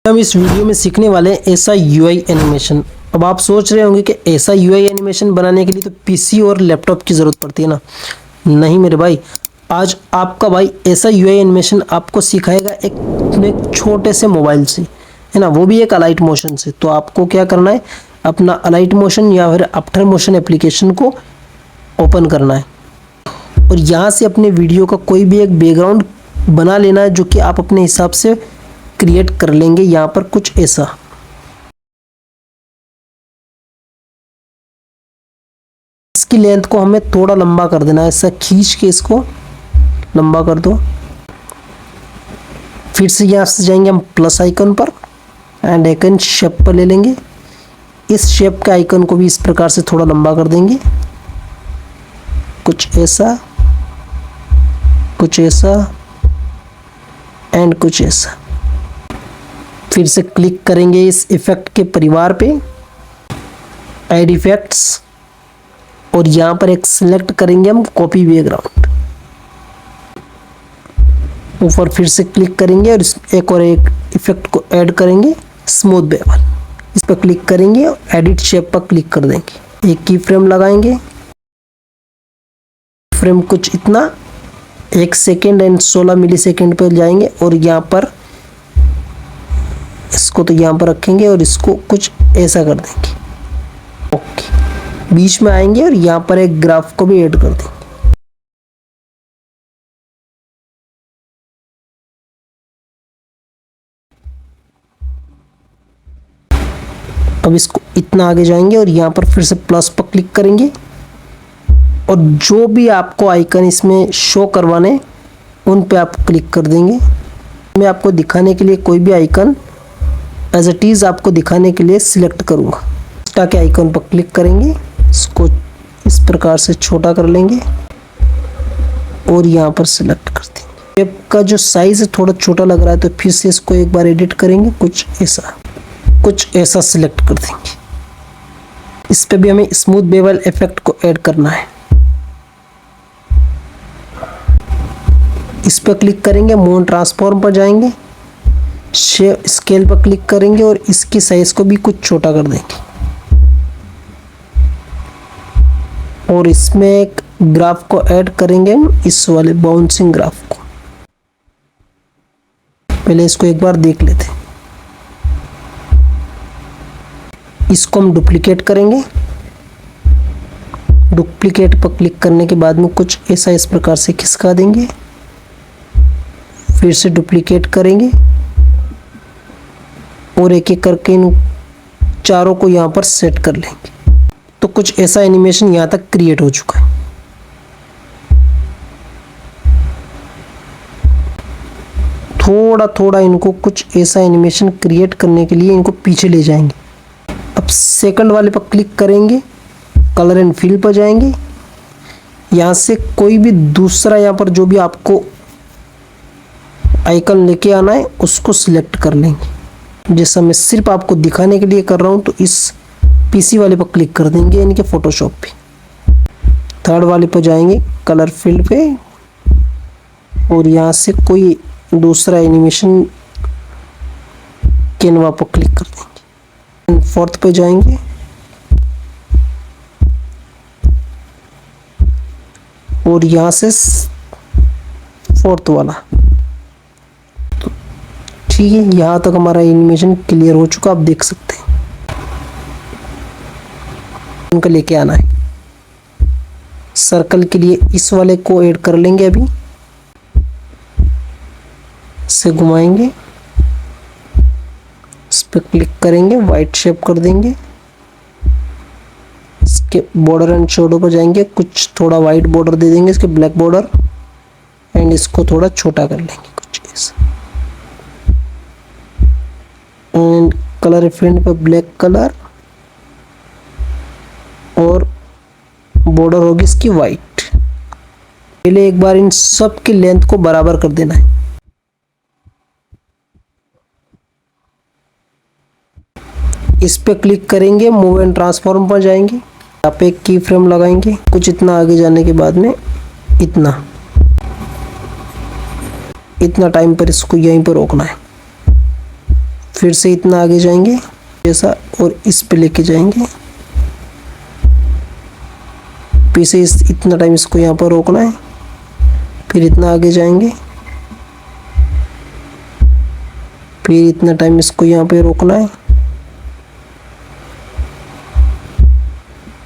हम इस वीडियो में सीखने वाले हैं ऐसा यूआई एनिमेशन। अब आप सोच रहे होंगे कि ऐसा यूआई एनिमेशन बनाने के लिए तो पीसी और लैपटॉप की ज़रूरत पड़ती है ना। नहीं मेरे भाई, आज आपका भाई ऐसा यूआई एनिमेशन आपको सिखाएगा एक छोटे से मोबाइल से, है ना, वो भी एक अलाइट मोशन से। तो आपको क्या करना है, अपना अलाइट मोशन या फिर आफ्टर मोशन एप्लीकेशन को ओपन करना है और यहाँ से अपने वीडियो का कोई भी एक बैकग्राउंड बना लेना है जो कि आप अपने हिसाब से क्रिएट कर लेंगे। यहाँ पर कुछ ऐसा इसकी लेंथ को हमें थोड़ा लंबा कर देना है, ऐसा खींच के इसको लंबा कर दो। फिर से यहाँ से जाएंगे हम प्लस आइकन पर एंड आइकन शेप पर ले लेंगे। इस शेप के आइकन को भी इस प्रकार से थोड़ा लंबा कर देंगे, कुछ ऐसा, कुछ ऐसा एंड कुछ ऐसा। फिर से क्लिक करेंगे इस इफेक्ट के परिवार पे, ऐड इफेक्ट्स, और यहाँ पर एक सिलेक्ट करेंगे हम कॉपी बैकग्राउंड। ऊपर फिर से क्लिक करेंगे और एक इफेक्ट को ऐड करेंगे, स्मूथ बेवल। इस पर क्लिक करेंगे और एडिट शेप पर क्लिक कर देंगे। एक की फ्रेम लगाएंगे, फ्रेम कुछ इतना 1 सेकेंड एंड 16 मिली सेकेंड पर जाएंगे और यहाँ पर इसको तो यहाँ पर रखेंगे और इसको कुछ ऐसा कर देंगे। ओके, बीच में आएंगे और यहाँ पर एक ग्राफ को भी ऐड कर देंगे। अब इसको इतना आगे जाएंगे और यहाँ पर फिर से प्लस पर क्लिक करेंगे और जो भी आपको आइकन इसमें शो करवाने उन पे आप क्लिक कर देंगे। मैं आपको दिखाने के लिए कोई भी आइकन एज इट इज़ आपको दिखाने के लिए सिलेक्ट करूँगा। इंस्टा के आइकन पर क्लिक करेंगे, इसको इस प्रकार से छोटा कर लेंगे और यहाँ पर सिलेक्ट कर देंगे। शेप का जो साइज़ है थोड़ा छोटा लग रहा है तो फिर से इसको एक बार एडिट करेंगे, कुछ ऐसा सिलेक्ट कर देंगे। इस पे भी हमें स्मूथ बेवल इफेक्ट को ऐड करना है। इस पर क्लिक करेंगे, मूव ट्रांसफॉर्म पर जाएंगे, शेप स्केल पर क्लिक करेंगे और इसकी साइज को भी कुछ छोटा कर देंगे और इसमें एक ग्राफ को ऐड करेंगे, इस वाले बाउंसिंग ग्राफ को। पहले इसको एक बार देख लेते हैं। इसको हम डुप्लीकेट करेंगे। डुप्लीकेट पर क्लिक करने के बाद में कुछ ऐसा इस प्रकार से खिसका देंगे। फिर से डुप्लीकेट करेंगे और एक एक करके इन चारों को यहाँ पर सेट कर लेंगे। तो कुछ ऐसा एनिमेशन यहाँ तक क्रिएट हो चुका है। थोड़ा थोड़ा इनको कुछ ऐसा एनिमेशन क्रिएट करने के लिए इनको पीछे ले जाएंगे। अब सेकंड वाले पर क्लिक करेंगे, कलर एंड फिल पर जाएंगे। यहाँ से कोई भी दूसरा यहाँ पर जो भी आपको आइकन लेके आना है उसको सिलेक्ट कर लेंगे। जैसा मैं सिर्फ आपको दिखाने के लिए कर रहा हूँ तो इस पीसी वाले पर क्लिक कर देंगे, यानी कि फोटोशॉप पे। थर्ड वाले पर जाएंगे, कलर फिल पे, और यहाँ से कोई दूसरा एनिमेशन कैनवा पर क्लिक कर देंगे। फोर्थ पे जाएंगे और यहाँ से फोर्थ वाला। तो ठीक है, यहाँ तक हमारा एनिमेशन क्लियर हो चुका, आप देख सकते हैं। उनका लेके आना है। सर्कल के लिए इस वाले को ऐड कर लेंगे। अभी से घुमाएंगे, इस पर क्लिक करेंगे, वाइट शेप कर देंगे। इसके बॉर्डर एंड शैडो पर जाएंगे, कुछ थोड़ा वाइट बॉर्डर दे देंगे, इसके ब्लैक बॉर्डर, एंड इसको थोड़ा छोटा कर लेंगे, कुछ ऐसा। एंड कलर इफेक्ट पर ब्लैक कलर और बॉर्डर होगी इसकी वाइट। पहले एक बार इन सब की लेंथ को बराबर कर देना है। इस पे क्लिक करेंगे, मूव एंड ट्रांसफॉर्म पर जाएंगे, यहाँ पे एक की फ्रेम लगाएंगे। कुछ इतना आगे जाने के बाद में इतना टाइम पर इसको यहीं पर रोकना है। फिर से इतना आगे जाएंगे ऐसा और इस पे लेके जाएंगे, फिर से इतना टाइम इसको यहाँ पर रोकना है, फिर इतना आगे जाएंगे, फिर इतना टाइम इसको यहाँ पे रोकना है,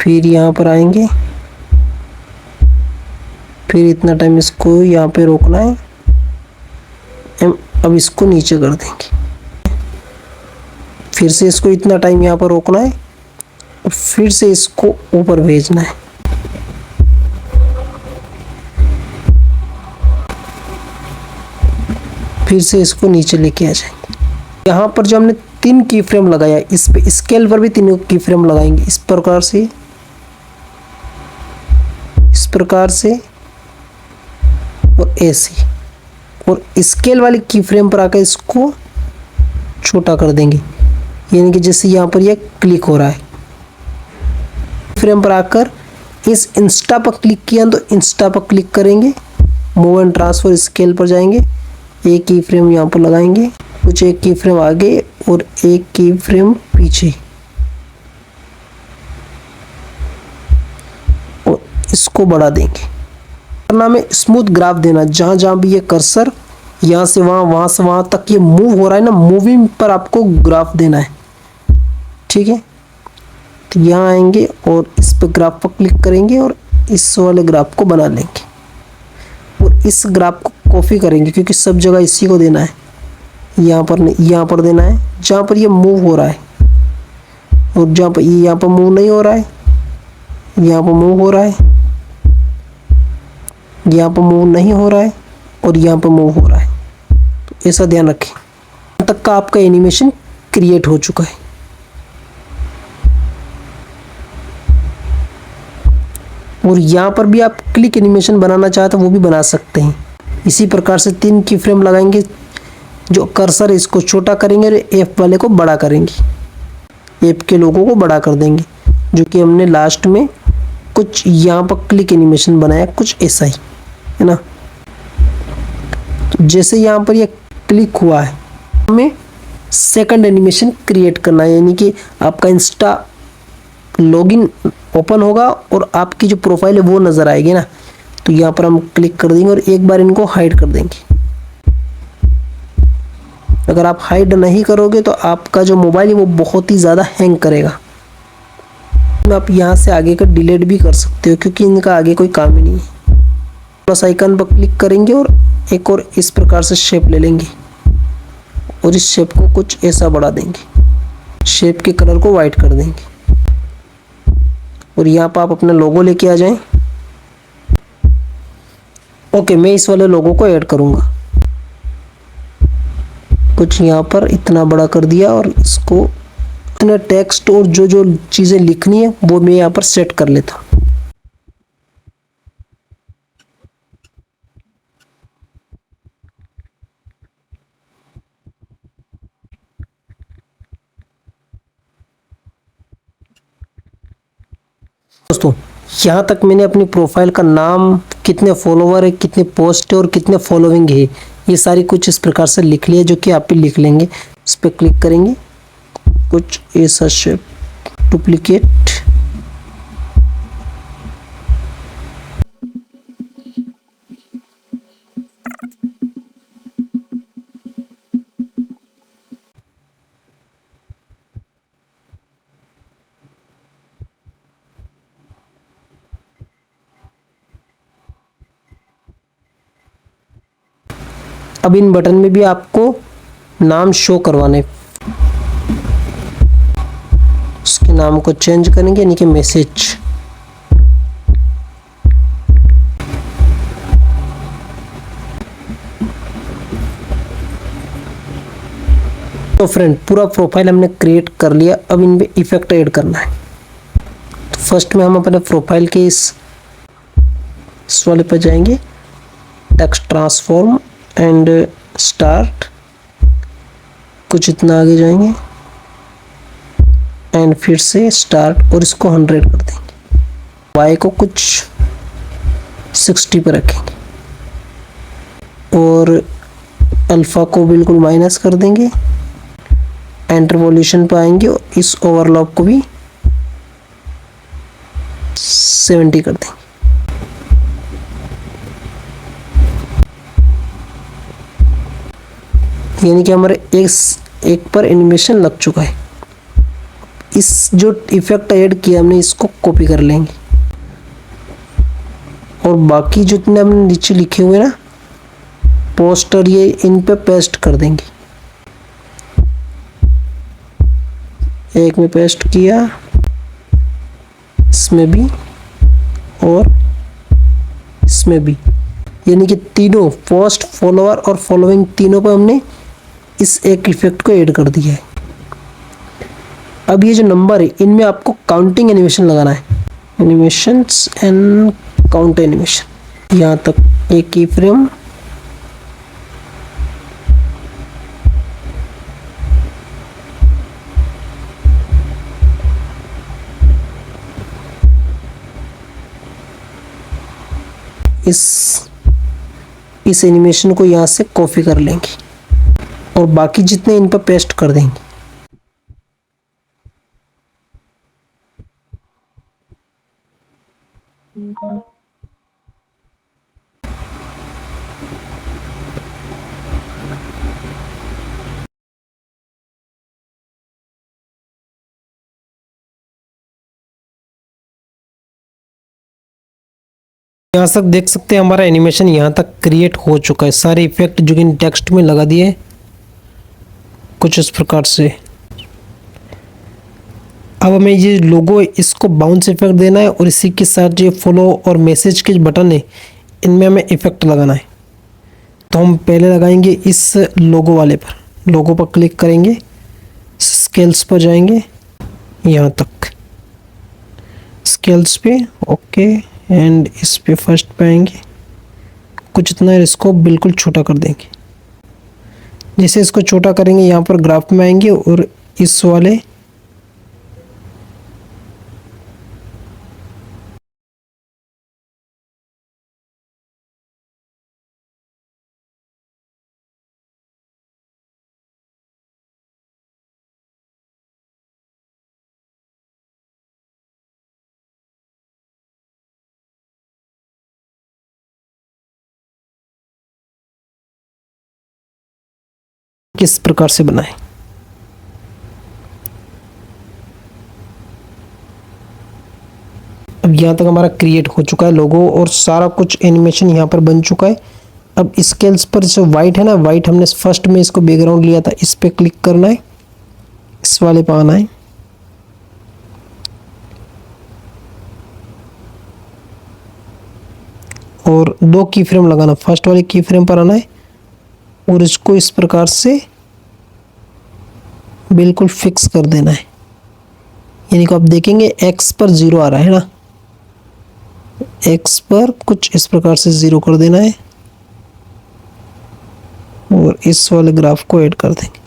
फिर यहाँ पर आएंगे, फिर इतना टाइम इसको यहाँ पे रोकना है। अब इसको नीचे कर देंगे, फिर से इसको इतना टाइम यहाँ पर रोकना है और फिर से इसको ऊपर भेजना है। फिर से इसको नीचे लेके आ जाएंगे। यहाँ पर जो हमने 3 की फ्रेम लगाया, इस पे स्केल पर भी 3 की फ्रेम लगाएंगे, इस प्रकार से, इस प्रकार से और ऐसे, और स्केल वाली की फ्रेम पर आकर इसको छोटा कर देंगे, यानी कि जैसे यहाँ पर ये क्लिक हो रहा है। फ्रेम पर आकर इस इंस्टा पर क्लिक किया तो इंस्टा पर क्लिक करेंगे, मूव एंड ट्रांसफर स्केल पर जाएंगे, एक की फ्रेम यहाँ पर लगाएंगे, कुछ एक की फ्रेम आगे और एक की फ्रेम पीछे, और इसको बढ़ा देंगे। करना में स्मूथ ग्राफ देना, जहाँ जहाँ भी ये कर्सर यहाँ से वहाँ, वहाँ से वहाँ तक ये मूव हो रहा है ना, मूविंग पर आपको ग्राफ देना है, ठीक है। तो यहाँ आएंगे और इस पर ग्राफ पर क्लिक करेंगे और इस वाले ग्राफ को बना लेंगे और इस ग्राफ को कॉपी करेंगे, क्योंकि सब जगह इसी को देना है, यहाँ पर नहीं, यहाँ पर देना है जहाँ पर ये मूव हो रहा है, और जहाँ पर यहाँ पर मूव नहीं हो रहा है, यहाँ पर मूव हो रहा है, यहाँ पर मूव नहीं हो रहा है और यहाँ पर मूव हो रहा है। तो ऐसा ध्यान रखें। यहाँ तक का आपका एनिमेशन क्रिएट हो चुका है। और यहाँ पर भी आप क्लिक एनिमेशन बनाना चाहते हैं वो भी बना सकते हैं। इसी प्रकार से 3 की फ्रेम लगाएंगे, जो कर्सर है इसको छोटा करेंगे और एफ वाले को बड़ा करेंगे, एफ के लोगों को बड़ा कर देंगे, जो कि हमने लास्ट में कुछ यहाँ पर क्लिक एनिमेशन बनाया, कुछ ऐसा ही है ना। तो जैसे यहाँ पर ये क्लिक हुआ है, हमें सेकंड एनिमेशन क्रिएट करना है, यानी कि आपका इंस्टा लॉगिन ओपन होगा और आपकी जो प्रोफाइल है वो नज़र आएगी ना। तो यहाँ पर हम क्लिक कर देंगे और एक बार इनको हाइड कर देंगे। अगर आप हाइड नहीं करोगे तो आपका जो मोबाइल है वो बहुत ही ज़्यादा हैंग करेगा। आप यहाँ से आगे का डिलीट भी कर सकते हो, क्योंकि इनका आगे कोई काम ही नहीं है। प्लस आइकन पर क्लिक करेंगे और एक और इस प्रकार से शेप ले लेंगे और इस शेप को कुछ ऐसा बढ़ा देंगे, शेप के कलर को वाइट कर देंगे और यहाँ पर आप अपना लोगो लेके आ जाएं। ओके, मैं इस वाले लोगो को ऐड करूँगा, कुछ यहाँ पर इतना बड़ा कर दिया और इसको इतना टेक्स्ट और जो जो चीज़ें लिखनी है वो मैं यहाँ पर सेट कर लेता हूँ। दोस्तों, यहाँ तक मैंने अपनी प्रोफाइल का नाम, कितने फॉलोवर है, कितने पोस्ट है और कितने फॉलोइंग है, ये सारी कुछ इस प्रकार से लिख लिया, जो कि आप भी लिख लेंगे। इस पर क्लिक करेंगे, कुछ ऐसा शेप, डुप्लीकेट, अब इन बटन में भी आपको नाम शो करवाने, उसके नाम को चेंज करेंगे, यानी कि मैसेज। तो फ्रेंड, पूरा प्रोफाइल हमने क्रिएट कर लिया। अब इनमें इफेक्ट ऐड करना है। तो फर्स्ट में हम अपने प्रोफाइल के इस वाले पर जाएंगे, टेक्स्ट ट्रांसफॉर्म एंड स्टार्ट, कुछ इतना आगे जाएंगे एंड फिर से स्टार्ट और इसको 100 कर देंगे। वाई को कुछ 60 पर रखेंगे और अल्फ़ा को बिल्कुल माइनस कर देंगे एंटर वॉल्यूशन पे आएंगे और इस ओवरलैप को भी 70 कर देंगे। यानी कि हमारे एक पर एनिमेशन लग चुका है। इस जो इफेक्ट ऐड किया हमने इसको कॉपी कर लेंगे और बाकी जितने हमने नीचे लिखे हुए ना पोस्टर, ये इन पे पेस्ट कर देंगे। एक में पेस्ट किया, इसमें भी और इसमें भी, यानी कि तीनों पोस्ट, फॉलोअर और फॉलोइंग तीनों पर हमने इस एक इफेक्ट को ऐड कर दिया है। अब ये जो नंबर है इनमें आपको काउंटिंग एनिमेशन लगाना है। एनिमेशंस एंड काउंट एनिमेशन, यहाँ तक एक की फ्रेम, इस एनिमेशन को यहाँ से कॉपी कर लेंगे और बाकी जितने इन पर पेस्ट कर देंगे। यहाँ तक देख सकते हैं हमारा एनिमेशन यहाँ तक क्रिएट हो चुका है। सारे इफेक्ट जो कि टेक्स्ट में लगा दिए कुछ इस प्रकार से। अब हमें ये लोगो इसको बाउंस इफेक्ट देना है और इसी के साथ ये फॉलो और मैसेज के बटन है इनमें हमें इफेक्ट लगाना है। तो हम पहले लगाएंगे इस लोगो वाले पर, लोगो पर क्लिक करेंगे, स्केल्स पर जाएंगे, यहाँ तक स्केल्स पे ओके, एंड इस पे फर्स्ट पे आएंगे, कुछ इतना इसको बिल्कुल छोटा कर देंगे। जैसे इसको छोटा करेंगे यहाँ पर ग्राफ में आएंगे और इस वाले किस प्रकार से बनाएं। अब यहाँ तक हमारा क्रिएट हो चुका है लोगो और सारा कुछ एनिमेशन यहाँ पर बन चुका है। अब स्केल्स पर जो वाइट है ना, वाइट हमने फर्स्ट में इसको बैकग्राउंड लिया था, इस पे क्लिक करना है, इस वाले पे आना है और 2 की फ्रेम लगाना, फर्स्ट वाले की फ्रेम पर आना है और इसको इस प्रकार से बिल्कुल फिक्स कर देना है। यानी कि आप देखेंगे एक्स पर 0 आ रहा है ना, एक्स पर कुछ इस प्रकार से 0 कर देना है और इस वाले ग्राफ को ऐड कर देंगे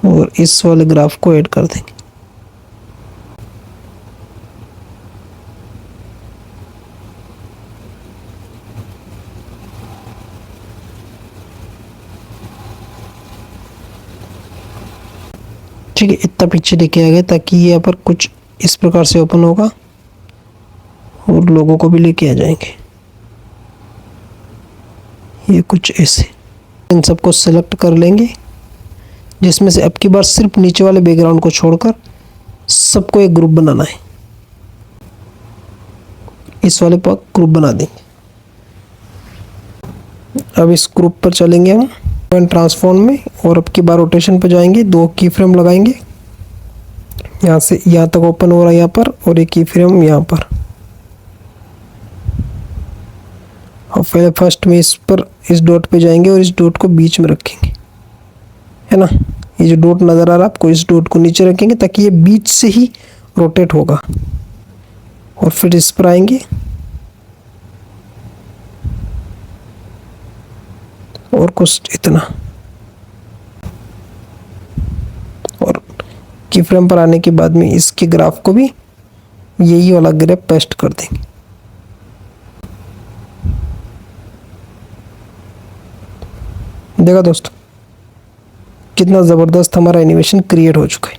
और इस वाले ग्राफ को ऐड कर देंगे। ठीक है, इतना पीछे लेके आ गए ताकि ये यहाँ पर कुछ इस प्रकार से ओपन होगा और लोगों को भी लेके आ जाएंगे ये कुछ ऐसे। इन सबको सेलेक्ट कर लेंगे, जिसमें से अब की बार सिर्फ नीचे वाले बैकग्राउंड को छोड़कर सबको एक ग्रुप बनाना है। इस वाले पर ग्रुप बना देंगे। अब इस ग्रुप पर चलेंगे हम ट्रांसफॉर्म में और अब की बार रोटेशन पर जाएंगे, 2 की फ्रेम लगाएंगे, यहाँ से यहाँ तक ओपन हो रहा है यहाँ पर और एक की फ्रेम यहाँ पर। और पहले फर्स्ट में इस पर इस डॉट पे जाएंगे और इस डॉट को बीच में रखेंगे, है ना। ये जो डॉट नज़र आ रहा है आपको, इस डॉट को नीचे रखेंगे ताकि ये बीच से ही रोटेट होगा। और फिर इस पर आएंगे और कुछ इतना, और की फ्रेम पर आने के बाद में इसके ग्राफ को भी यही वाला ग्राफ पेस्ट कर देंगे। देखा दोस्तों, कितना ज़बरदस्त हमारा एनिमेशन क्रिएट हो चुका है।